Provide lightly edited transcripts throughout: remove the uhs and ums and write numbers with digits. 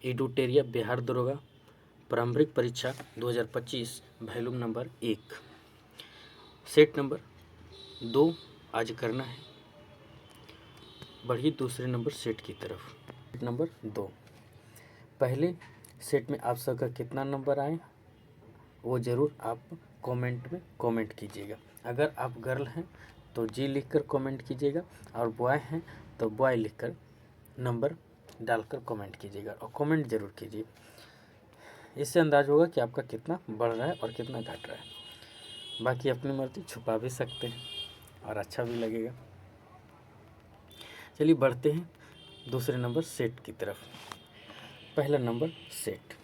एडुटेरिया बिहार दरोगा प्रारंभिक परीक्षा 2025 वॉल्यूम नंबर 1 सेट नंबर 2 आज करना है। बढ़िए दूसरे नंबर सेट की तरफ। सेट नंबर 2 पहले सेट में आप सबका कितना नंबर आए वो ज़रूर आप कमेंट में कमेंट कीजिएगा। अगर आप गर्ल हैं तो जी लिखकर कमेंट कीजिएगा और बॉय हैं तो बॉय लिखकर नंबर डालकर कमेंट कीजिएगा और कमेंट ज़रूर कीजिए। इससे अंदाज होगा कि आपका कितना बढ़ रहा है और कितना घट रहा है। बाकी अपनी मर्जी छुपा भी सकते हैं और अच्छा भी लगेगा। चलिए बढ़ते हैं दूसरे नंबर सेट की तरफ। पहला नंबर सेट,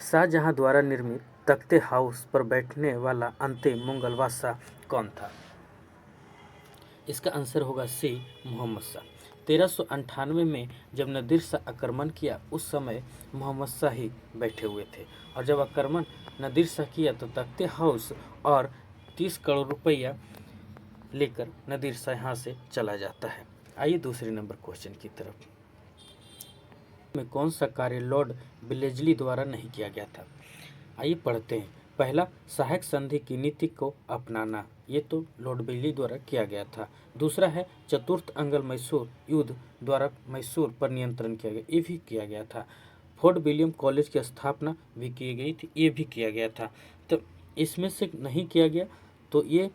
शाहजहां द्वारा निर्मित तख्ते हाउस पर बैठने वाला अंतिम मुगल बादशाह कौन था? इसका आंसर होगा सी मोहम्मद शाह। 1398 में जब नादिर शाह आक्रमण किया उस समय मोहम्मद शाह ही बैठे हुए थे और जब आक्रमण नादिर शाह किया तो तख्ते हाउस और 30 करोड़ रुपया लेकर नादिर शाह यहाँ से चला जाता है। आइए दूसरे नंबर क्वेश्चन की तरफ। में कौन सा कार्य लॉर्ड विलेजली द्वारा नहीं किया गया था? आइए पढ़ते हैं। पहला, सहायक संधि की नीति को अपनाना, ये तो लॉर्ड विलेजली द्वारा किया गया था। दूसरा है चतुर्थ अंग्ल मैसूर युद्ध द्वारा मैसूर पर नियंत्रण किया गया, ये भी किया गया था। फोर्ट विलियम कॉलेज की स्थापना भी की गई थी, ये भी किया गया था। तो इसमें से नहीं किया गया तो ये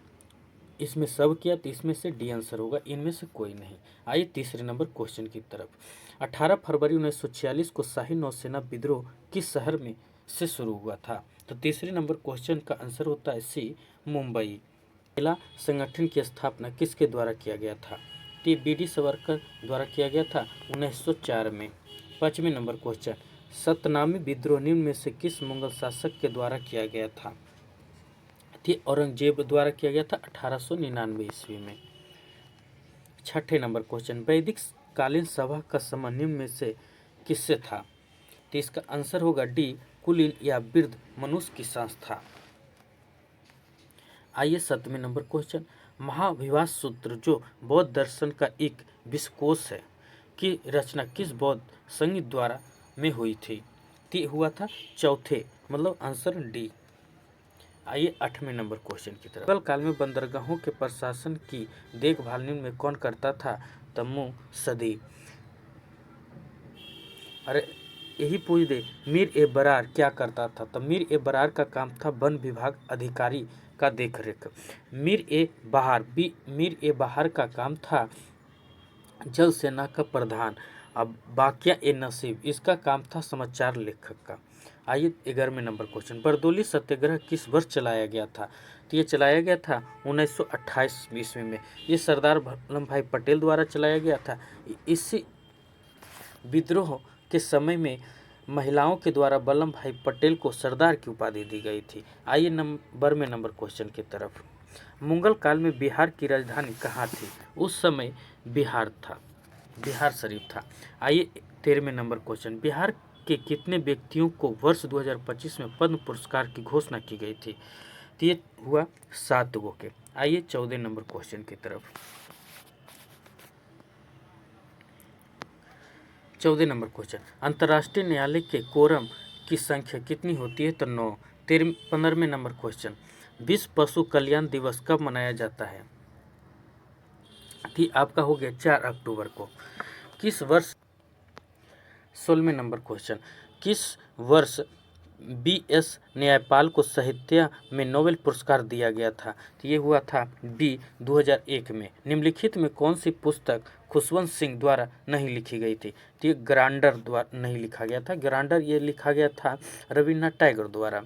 इसमें सब किया तो इसमें से डी आंसर होगा, इनमें से कोई नहीं। आइए तीसरे नंबर क्वेश्चन की तरफ। 18 फरवरी 1946 को शाही नौसेना विद्रोह किस शहर में से शुरू हुआ था? तो तीसरे नंबर क्वेश्चन का आंसर होता है सी मुंबई। पहला संगठन की स्थापना किसके द्वारा किया गया था? तो बी.डी. सावरकर द्वारा किया गया था 1904 में। पाँचवें नंबर क्वेश्चन, सतनामी विद्रोह निम्न में से किस मुगल शासक के द्वारा किया गया था? औरंगजेब द्वारा किया गया था 1899 ईस्वी में। छठे नंबर क्वेश्चन, वैदिक कालीन सभा का समय निम्न में से किससे था? तो इसका आंसर होगा डी कुलीन या वृद्ध मनुष्य की संस्था। आइए सातवें नंबर क्वेश्चन, महाविभास सूत्र जो बौद्ध दर्शन का एक विश्वकोश है की रचना किस बौद्ध संगीत द्वारा में हुई थी? तो हुआ था चौथे, मतलब आंसर डी। आइए आठवें नंबर क्वेश्चन की तरफ। मुगल काल में बंदरगाहों के प्रशासन की देखभाल निम्न में कौन करता था? तम्मू सदी। अरे यही पूछ दे, मीर ए बरार क्या करता था? तो मीर ए बरार का काम था वन विभाग अधिकारी का देखरेख। मीर ए बहार का काम था जल सेना का प्रधान। अब बाकिया ए नसीब, इसका काम था समाचार लेखक का। आइए 11वें नंबर क्वेश्चन, बरदौली सत्याग्रह किस वर्ष चलाया गया था? तो ये चलाया गया था 1928 ईस्वी में। ये सरदार वल्लभ भाई पटेल द्वारा चलाया गया था। इसी विद्रोह के समय में महिलाओं के द्वारा वल्लभ भाई पटेल को सरदार की उपाधि दी गई थी। आइए नंबर क्वेश्चन की तरफ। मुगल काल में बिहार की राजधानी कहाँ थी? उस समय बिहार शरीफ था। आइए 13वें नंबर क्वेश्चन, बिहार के कितने व्यक्तियों को वर्ष 2025 में पद्म पुरस्कार की घोषणा की गई थी? तो ये हुआ 7 गो के। आइए 14 नंबर क्वेश्चन की तरफ। 14 नंबर क्वेश्चन, अंतर्राष्ट्रीय न्यायालय के कोरम की संख्या कितनी होती है? तो 9। 15वें नंबर क्वेश्चन, विश्व पशु कल्याण दिवस कब मनाया जाता है? आपका हो गया 4 अक्टूबर को। किस वर्ष 16वें नंबर क्वेश्चन, किस वर्ष B.S. न्यायपाल को साहित्य में नोबेल पुरस्कार दिया गया था? तो ये हुआ था बी 2001 में। निम्नलिखित में कौन सी पुस्तक खुशवंत सिंह द्वारा नहीं लिखी गई थी? तो ये ग्रांडर द्वारा नहीं लिखा गया था। ग्रांडर ये लिखा गया था रविन्द्रनाथ टैगोर द्वारा।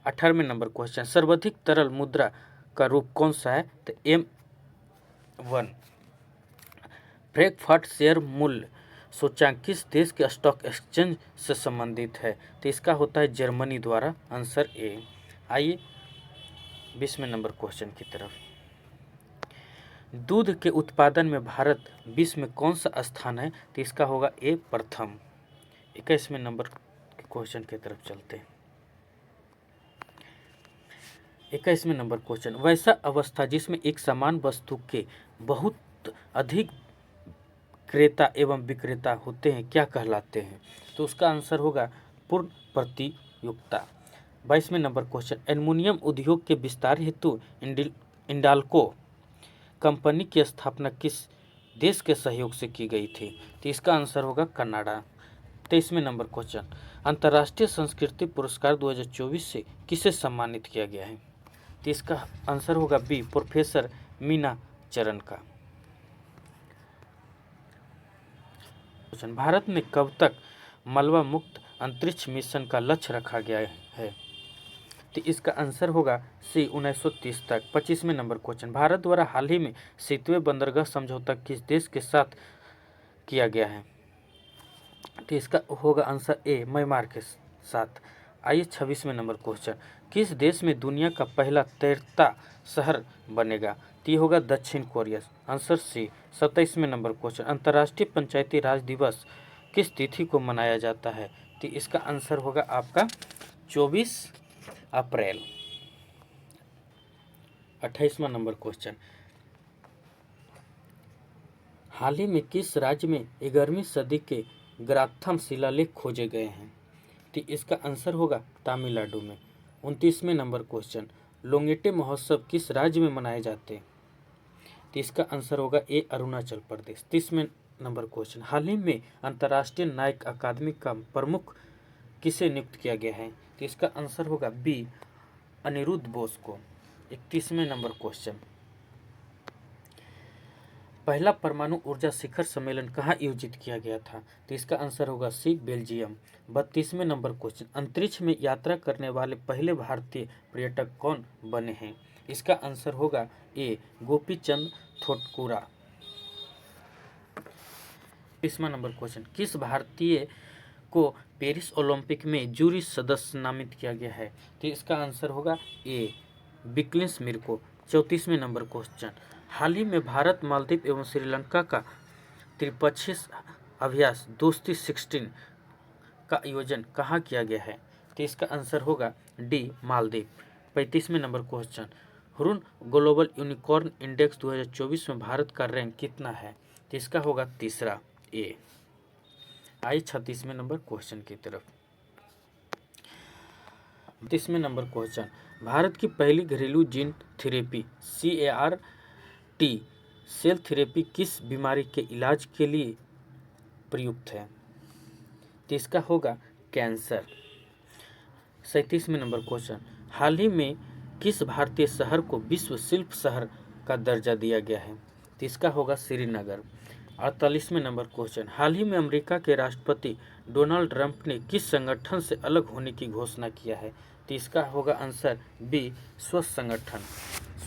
18वें नंबर क्वेश्चन, सर्वाधिक तरल मुद्रा का रूप कौन सा है? तो M1। फ्रैंकफर्ट शेयर मूल्य सूचांक किस देश के स्टॉक एक्सचेंज से संबंधित है? तो इसका होता है जर्मनी द्वारा, आंसर ए। आइए 20वें नंबर क्वेश्चन की तरफ। दूध के उत्पादन में भारत विश्व में कौन सा स्थान है? तो इसका होगा ए प्रथम। 21वें नंबर क्वेश्चन की तरफ चलते हैं। 21वें नंबर क्वेश्चन, वैसा अवस्था जिसमें एक समान वस्तु के बहुत अधिक क्रेता एवं विक्रेता होते हैं क्या कहलाते हैं? तो उसका आंसर होगा पूर्ण प्रतियोगिता। 22वें नंबर क्वेश्चन, एल्युमिनियम उद्योग के विस्तार हेतु इंडाल्को कंपनी की स्थापना किस देश के सहयोग से की गई थी? तो इसका आंसर होगा कनाडा। 23वें नंबर क्वेश्चन, अंतर्राष्ट्रीय संस्कृति पुरस्कार 2024 से किसे सम्मानित किया गया है? तो इसका आंसर होगा बी, प्रोफेसर मीना चरण का। क्वेश्चन, भारत में कब तक मलबा मुक्त अंतरिक्ष मिशन का लक्ष्य रखा गया है? तो इसका आंसर होगा सी, 1930 तक। 25वें नंबर क्वेश्चन, भारत द्वारा हाल ही में शीतवे बंदरगाह समझौता किस देश के साथ किया गया है? तो इसका होगा आंसर ए, म्यांमार के साथ। आइए 26वें नंबर क्वेश्चन, किस देश में दुनिया का पहला तैरता शहर बनेगा? तो ये होगा दक्षिण कोरिया। Answer C. 27वें नंबर क्वेश्चन, अंतर्राष्ट्रीय पंचायती राज दिवस किस तिथि को मनाया जाता है? तो इसका आंसर होगा आपका 24 अप्रैल। 28वां नंबर क्वेश्चन, हाल ही में किस राज्य में 11वीं सदी के ग्राथम शिलालेख खोजे गए हैं? तो इसका आंसर होगा तमिलनाडु में। 29वें नंबर क्वेश्चन, लोंगेटे महोत्सव किस राज्य में मनाए जाते हैं? तो इसका आंसर होगा ए, अरुणाचल प्रदेश। 30वें नंबर क्वेश्चन, हाल ही में अंतर्राष्ट्रीय न्यायिक अकादमी का प्रमुख किसे नियुक्त किया गया है? तो इसका आंसर होगा बी, अनिरुद्ध बोस को। 31वें नंबर क्वेश्चन, पहला परमाणु ऊर्जा शिखर सम्मेलन कहाँ आयोजित किया गया था? तो इसका आंसर होगा सी, बेल्जियम। 32वें नंबर क्वेश्चन, अंतरिक्ष में यात्रा करने वाले पहले भारतीय पर्यटक कौन बने हैं? इसका आंसर होगा ए, गोपी चंद थोटकुरा। 30वां नंबर क्वेश्चन, किस भारतीय को पेरिस ओलंपिक में जूरी सदस्य नामित किया गया है? तो इसका आंसर होगा ए, बिक्लिंस मिर्को। 34वें नंबर क्वेश्चन, हाल ही में भारत, मालदीव एवं श्रीलंका का त्रिपक्षीय अभ्यास दोस्ती 16 का आयोजन कहाँ किया गया है? तो इसका आंसर होगा डी, मालदीव। 35वें number question, Hurun global unicorn index 2024 में भारत का रैंक कितना है? तो इसका होगा तीसरा, ए। आइए 36वें नंबर क्वेश्चन की तरफ। 32वें नंबर क्वेश्चन, भारत की पहली घरेलू gene therapy CAR-T cell therapy किस बीमारी के इलाज के लिए प्रयुक्त है? तो इसका होगा कैंसर। 37वें नंबर क्वेश्चन, हाल ही में किस भारतीय शहर को विश्व शिल्प शहर का दर्जा दिया गया है? तो इसका होगा श्रीनगर। 48वें नंबर क्वेश्चन, हाल ही में अमेरिका के राष्ट्रपति डोनाल्ड ट्रंप ने किस संगठन से अलग होने की घोषणा किया है? तो इसका होगा आंसर बी, स्वस्थ संगठन।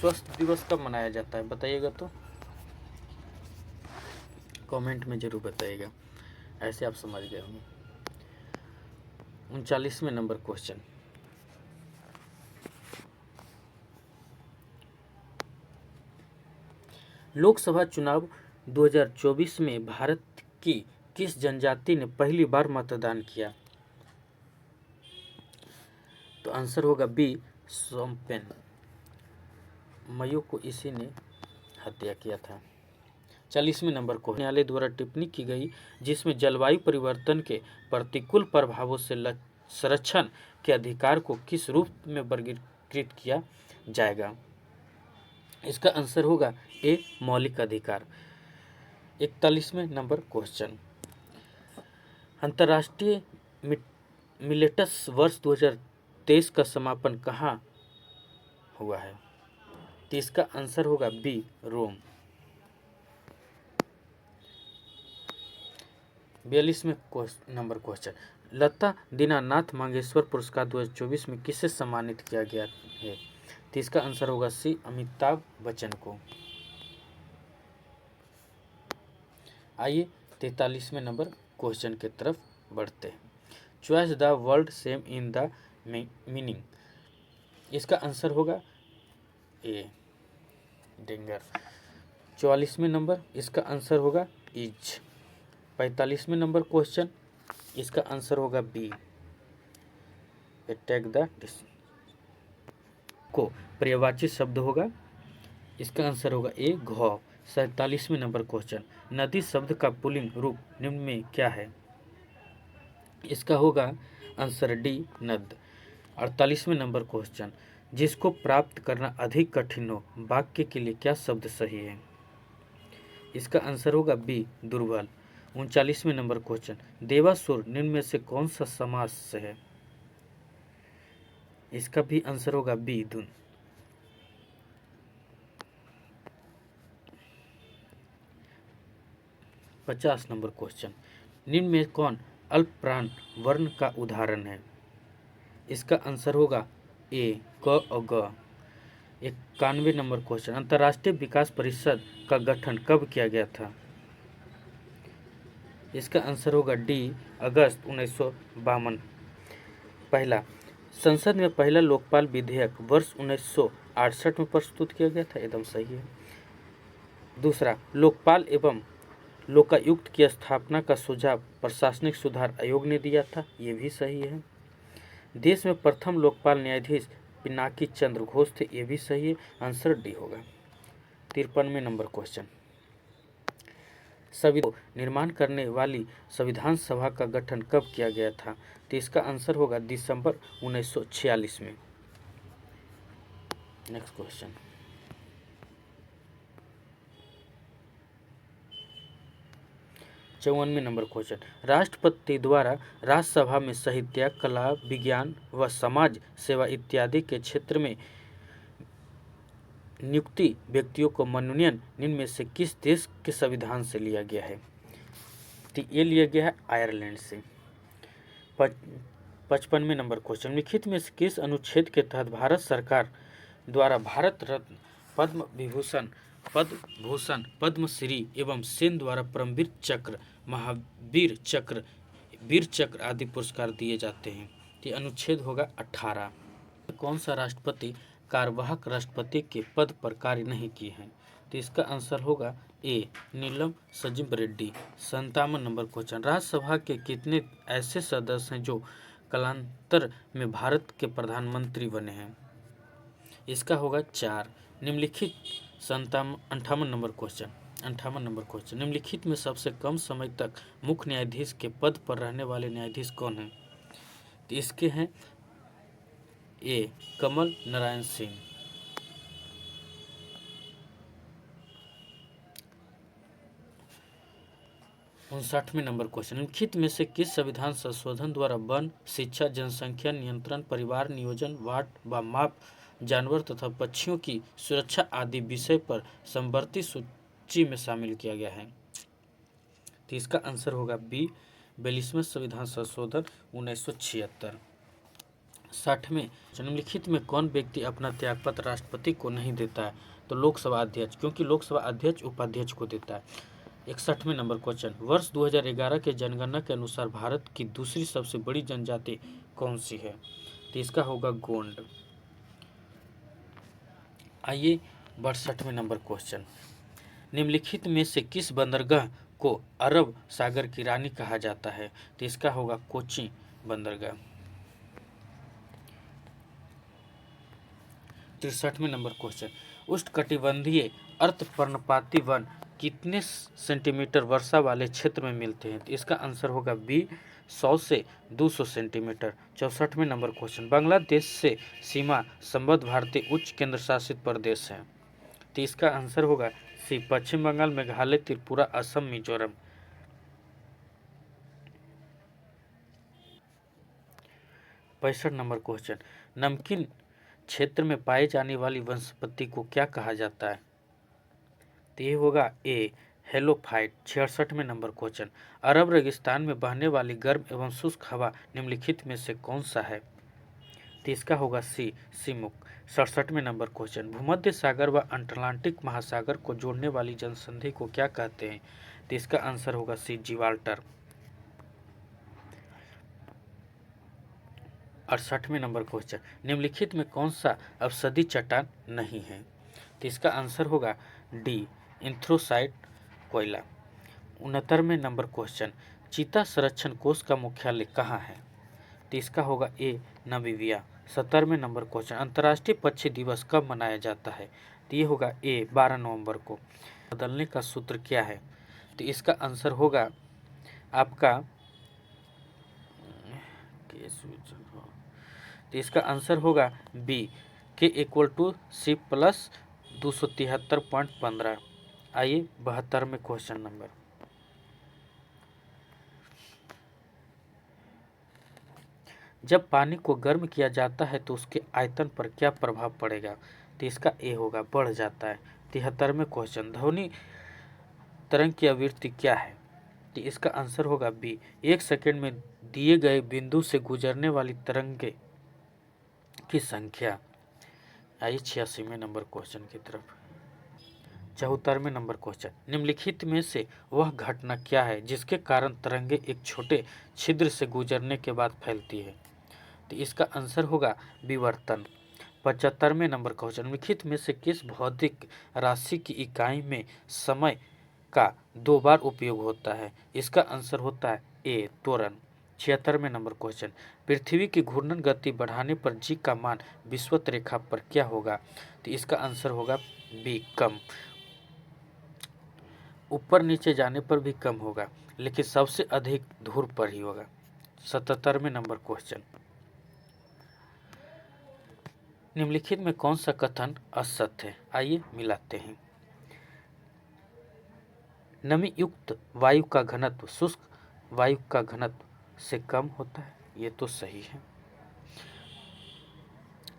स्वस्थ दिवस कब मनाया जाता है बताइएगा, तो कमेंट में जरूर बताइएगा, ऐसे आप समझ गए होंगे। 39वें नंबर क्वेश्चन, लोकसभा चुनाव 2024 में भारत की किस जनजाति ने पहली बार मतदान किया? तो आंसर होगा बी, सोम्पेन। मयो को इसी ने हत्या किया था। 40वें नंबर को न्यायालय द्वारा टिप्पणी की गई जिसमें जलवायु परिवर्तन के प्रतिकूल प्रभावों से संरक्षण के अधिकार को किस रूप में वर्गीकृत किया जाएगा? इसका आंसर होगा ए, मौलिक अधिकार। 41वें नंबर क्वेश्चन, अंतर्राष्ट्रीय मिलेट्स वर्ष 2023 का समापन कहाँ हुआ है? तो इसका आंसर होगा बी, रोम। 42वें नंबर क्वेश्चन, लता दीनानाथ मंगेशकर पुरस्कार 2024 में किसे सम्मानित किया गया है? तो इसका आंसर होगा सी, अमिताभ बच्चन को। आइए 43वें नंबर क्वेश्चन की तरफ बढ़ते हैं। Choice the word same in the meaning. इसका आंसर होगा ए, डेंगर। 44वें नंबर, इसका आंसर होगा इज। 45वें नंबर क्वेश्चन, इसका आंसर होगा बी, अटैक द को पर्यायवाची शब्द होगा। इसका आंसर होगा ए, घाव। 47वें नंबर क्वेश्चन, नदी शब्द का पुल्लिंग रूप निम्न में क्या है? इसका होगा आंसर डी, नद। 48वें नंबर क्वेश्चन, जिसको प्राप्त करना अधिक कठिन हो, वाक्य के लिए क्या शब्द सही है? इसका आंसर होगा बी, दुर्बल। 39वें नंबर क्वेश्चन, देवासुर निम्न में से कौन सा समास से है? इसका भी आंसर होगा बी, धुन। 50 नंबर क्वेश्चन, निम्न में कौन अल्पप्राण वर्ण का उदाहरण है? इसका आंसर होगा ए, क और ग। 91 नंबर क्वेश्चन, अंतर्राष्ट्रीय विकास परिषद का गठन कब किया गया था? इसका आंसर होगा डी, अगस्त 1952। पहला, संसद में पहला लोकपाल विधेयक वर्ष 1968 में प्रस्तुत किया गया था, एकदम सही है। दूसरा, लोकपाल एवं लोकायुक्त की स्थापना का सुझाव प्रशासनिक सुधार आयोग ने दिया था, ये भी सही है। देश में प्रथम लोकपाल न्यायाधीश पिनाकी चंद्र घोष थे, ये भी सही है, आंसर डी होगा। 53वें नंबर क्वेश्चन, संविधान निर्माण करने वाली संविधान सभा का गठन कब किया गया था? तो इसका आंसर होगा दिसंबर 1946 में। नेक्स्ट क्वेश्चन, 54वें नंबर क्वेश्चन, राष्ट्रपति द्वारा राज्यसभा में साहित्य, कला, विज्ञान व समाज सेवा इत्यादि के क्षेत्र में नियुक्ति व्यक्तियों को मनोनयन निम्न में से किस देश के संविधान से लिया गया है? तो ये लिया गया है आयरलैंड से। 55वें नंबर क्वेश्चन, निम्नलिखित में से किस अनुच्छेद के तहत भारत सरकार द्वारा भारत रत्न, पद्म विभूषण, पद्म भूषण, पद्मश्री एवं सेन द्वारा परमवीर चक्र, महावीर चक्र, वीर चक्र आदि पुरस्कार दिए जाते हैं? ये अनुच्छेद होगा 18। कौन सा राष्ट्रपति कार्यवाहक राष्ट्रपति के पद पर कार्य नहीं किए हैं? तो इसका आंसर होगा ए, नीलम संजीव रेड्डी। 57 नंबर क्वेश्चन, राज्यसभा के कितने ऐसे सदस्य हैं जो कालांतर में भारत के प्रधानमंत्री बने हैं? इसका होगा 4। निम्नलिखित 58 नंबर क्वेश्चन, 58 नंबर क्वेश्चन, निम्नलिखित में सबसे कम समय तक मुख्य न्यायाधीश के पद पर रहने वाले न्यायाधीश कौन हैं? तो इसके हैं ए, कमल नारायण सिंह। 59वें नंबर क्वेश्चन, निम्नलिखित में से किस संविधान संशोधन द्वारा वन, शिक्षा, जनसंख्या नियंत्रण, परिवार नियोजन, वाट व माप, जानवर तथा पक्षियों की सुरक्षा आदि विषय पर समवर्ती सूची में शामिल किया गया है? तो इसका आंसर होगा बी, 42वें संविधान संशोधन 1976। 60वें, निम्नलिखित में कौन व्यक्ति अपना त्यागपत्र राष्ट्रपति को नहीं देता है? तो लोकसभा अध्यक्ष, क्योंकि लोकसभा अध्यक्ष उपाध्यक्ष को देता है। 61वें नंबर क्वेश्चन, वर्ष 2011 के जनगणना के अनुसार भारत की दूसरी सबसे बड़ी जनजाति कौन सी है? तो इसका होगा गोंड। आइए 62वें नंबर क्वेश्चन, निम्नलिखित में से किस बंदरगाह को अरब सागर की रानी कहा जाता है? तो इसका होगा कोची बंदरगाह। 63वें नंबर क्वेश्चन, उष्णकटिबंधीय अर्धपर्णपाती वन कितने सेंटीमीटर वर्षा वाले क्षेत्र में मिलते हैं? तो इसका आंसर होगा बी, 100 से 200 सेंटीमीटर। 64वें नंबर क्वेश्चन, बांग्लादेश से सीमा संबद्ध भारतीय उच्च केंद्र शासित प्रदेश है? तो इसका आंसर होगा सी, पश्चिम बंगाल, मेघालय, त्रिपुरा, असम, मिजोरम। 65 नंबर क्वेश्चन, नमकीन क्षेत्र में पाई जाने वाली वनस्पति को क्या कहा जाता है? तो ये होगा ए, हेलोफाइट। 66वें नंबर क्वेश्चन, अरब रेगिस्तान में बहने वाली गर्म एवं शुष्क हवा निम्नलिखित में से कौन सा है? तो इसका होगा सी, सिमुक। 67वें नंबर क्वेश्चन, भूमध्य सागर व अटलांटिक महासागर को जोड़ने वाली जनसंधि को क्या कहते हैं? तो इसका आंसर होगा सी, जिब्राल्टर। 68वें नंबर क्वेश्चन, निम्नलिखित में कौन सा औषधि चट्टान नहीं है? तो इसका आंसर होगा डी, एंथ्रोसाइट कोयला। 69वें नंबर क्वेश्चन, चीता संरक्षण कोष का मुख्यालय कहाँ है? तो इसका होगा ए, नामीबिया। 70वें नंबर क्वेश्चन, अंतर्राष्ट्रीय पक्षी दिवस कब मनाया जाता है? तो ये होगा ए, 12 नवंबर को। बदलने का सूत्र क्या है? तो इसका आंसर होगा आपका तो इसका आंसर होगा बी, के इक्वल टू सी प्लस 273.15। आइए 72 में क्वेश्चन नंबर। जब पानी को गर्म किया जाता है तो उसके आयतन पर क्या प्रभाव पड़ेगा? तो इसका ए होगा, बढ़ जाता है। 73 में क्वेश्चन, ध्वनि तरंग की आवृत्ति क्या है? तो इसका आंसर होगा बी, 1 सेकंड में दिए गए बिंदु से गुजरने वाली तरंगे की संख्या। आइए 86वें नंबर क्वेश्चन की तरफ। 74वें नंबर क्वेश्चन, निम्नलिखित में से वह घटना क्या है जिसके कारण तरंगे एक छोटे छिद्र से गुजरने के बाद फैलती है? तो इसका आंसर होगा विवर्तन। 75वें नंबर क्वेश्चन, निम्नलिखित में से किस भौतिक राशि की इकाई में समय का 2 बार उपयोग होता है? इसका आंसर होता है ए, त्वरण। 76वें नंबर क्वेश्चन, पृथ्वी की घूर्णन गति बढ़ाने पर जी का मान विषुवत रेखा पर क्या होगा? तो इसका आंसर होगा बी, कम। ऊपर नीचे जाने पर भी कम होगा, लेकिन सबसे अधिक धूर पर ही होगा। 77वें नंबर क्वेश्चन, निम्नलिखित में कौन सा कथन असत्य है? आइए मिलाते हैं। नमी युक्त वायु का घनत्व शुष्क वायु का घनत्व से कम होता है, ये तो सही है।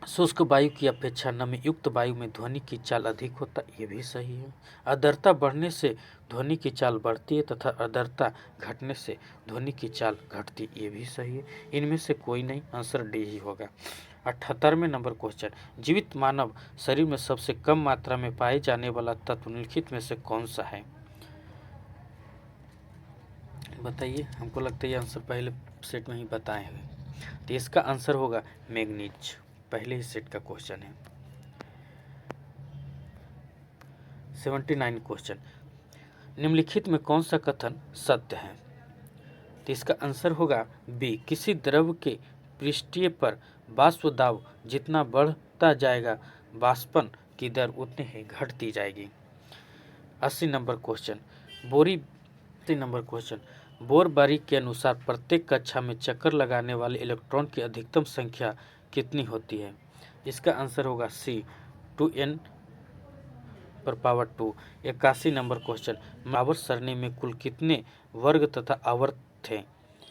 शुष्क वायु की अपेक्षा नमी युक्त वायु में ध्वनि की चाल अधिक होता है, ये भी सही है। आर्द्रता बढ़ने से ध्वनि की चाल बढ़ती है तथा आर्द्रता घटने से ध्वनि की चाल घटती, ये भी सही है। इनमें से कोई नहीं, आंसर डी ही होगा। 78वें नंबर क्वेश्चन, जीवित मानव शरीर में सबसे कम मात्रा में पाए जाने वाला तत्व निम्नलिखित में से कौन सा है? बताइए, हमको लगता है ये आंसर पहले सेट में ही बताए हैं। तो इसका आंसर होगा मैग्नीज, पहले ही सेट का क्वेश्चन है। 79 क्वेश्चन, निम्नलिखित में कौन सा कथन सत्य है? तो इसका आंसर होगा बी, किसी द्रव के पृष्ठीय पर वाष्प दाब जितना बढ़ता जाएगा वाष्पन की दर उतनी ही घटती जाएगी। 80 number question, 80 number question, bore बारी के अनुसार प्रत्येक कक्षा में चक्कर लगाने वाले इलेक्ट्रॉन की अधिकतम संख्या कितनी होती है? इसका आंसर होगा सी, 2n पर पावर 2। 81 नंबर क्वेश्चन, आवर्त सरणी में कुल कितने वर्ग तथा आवर्त थे?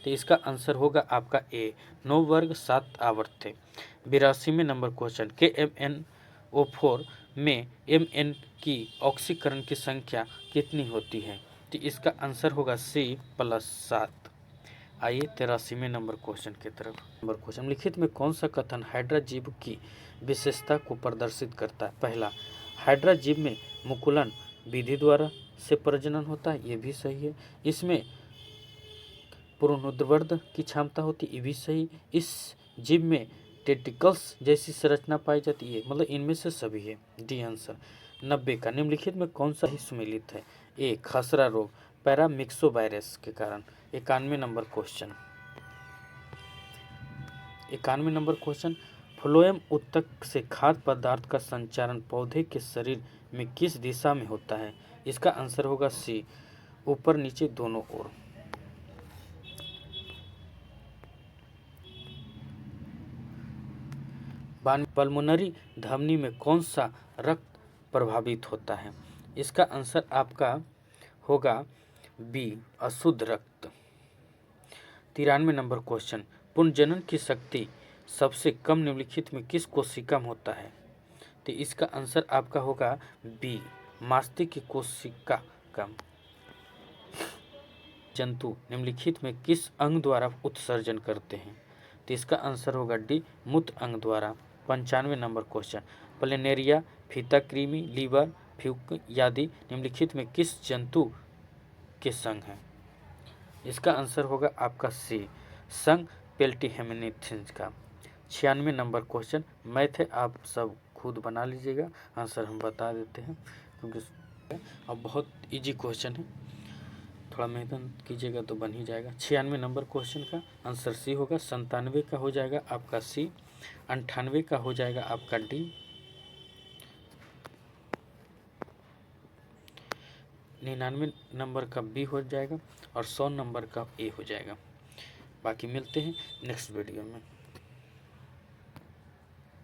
तो इसका आंसर होगा आपका ए, 9 वर्ग 7 आवर्त थे। 82वें नंबर क्वेश्चन, के MnO4 में Mn की ऑक्सीकरण की संख्या कितनी होती है? तो इसका आंसर होगा सी, +7। आइए 83वें नंबर क्वेश्चन की तरफ। नंबर क्वेश्चन, लिखित में कौन सा कथन हाइड्रा जीव की विशेषता को प्रदर्शित करता है? पहला, हाइड्रा जीव में मुकुलन विधि द्वारा से प्रजनन होता है, ये भी सही है। इसमें पुनरुत्पादन की क्षमता होती है, ये भी सही। इस जीव में टेंटिकल्स जैसी संरचना पाई जाती है, मतलब इनमें से सभी है, डी आंसर। 90 का, निम्नलिखित में कौन सा ही सुमेलित है? ए, खसरा रोग पैरामिक्सोवायरस के कारण। 91 number question, 91 number question, phloem उत्तक से खाद्य पदार्थ का संचारण पौधे के शरीर में किस दिशा में होता है? इसका आंसर होगा सी, ऊपर नीचे दोनों ओर। पल्मोनरी धमनी में कौन सा रक्त प्रभावित होता है? इसका आंसर आपका होगा बी, अशुद्ध रक्त। 93 नंबर क्वेश्चन, पुनर्जनन की शक्ति सबसे कम निम्नलिखित में किस कोशिका में होता है? तो इसका आंसर आपका होगा बी, मास्तिक की कोशिका कम। जंतु निम्नलिखित में किस अंग द्वारा उत्सर्जन करते हैं? तो इसका आंसर होगा डी, मूत्र अंग द्वारा। 95 नंबर क्वेश्चन, प्लेनेरिया, फीता कृमि, लीवर, फ्यूक आदि निम्नलिखित में किस जंतु के संग हैं? इसका आंसर होगा आपका सी, संग पेल्टीहेमिनिथिन्स का। 96 नंबर क्वेश्चन, मैथ है, आप सब खुद बना लीजिएगा, आंसर हम बता देते हैं क्योंकि अब बहुत इजी क्वेश्चन है, थोड़ा मेहनत कीजिएगा तो बन ही जाएगा। 96 नंबर क्वेश्चन का आंसर सी होगा। 97 का हो जाएगा आपका सी, 98 का हो जाएगा आपका डी, 99 नंबर का बी हो जाएगा और 100 नंबर का ए हो जाएगा। बाकी मिलते हैं नेक्स्ट वीडियो में।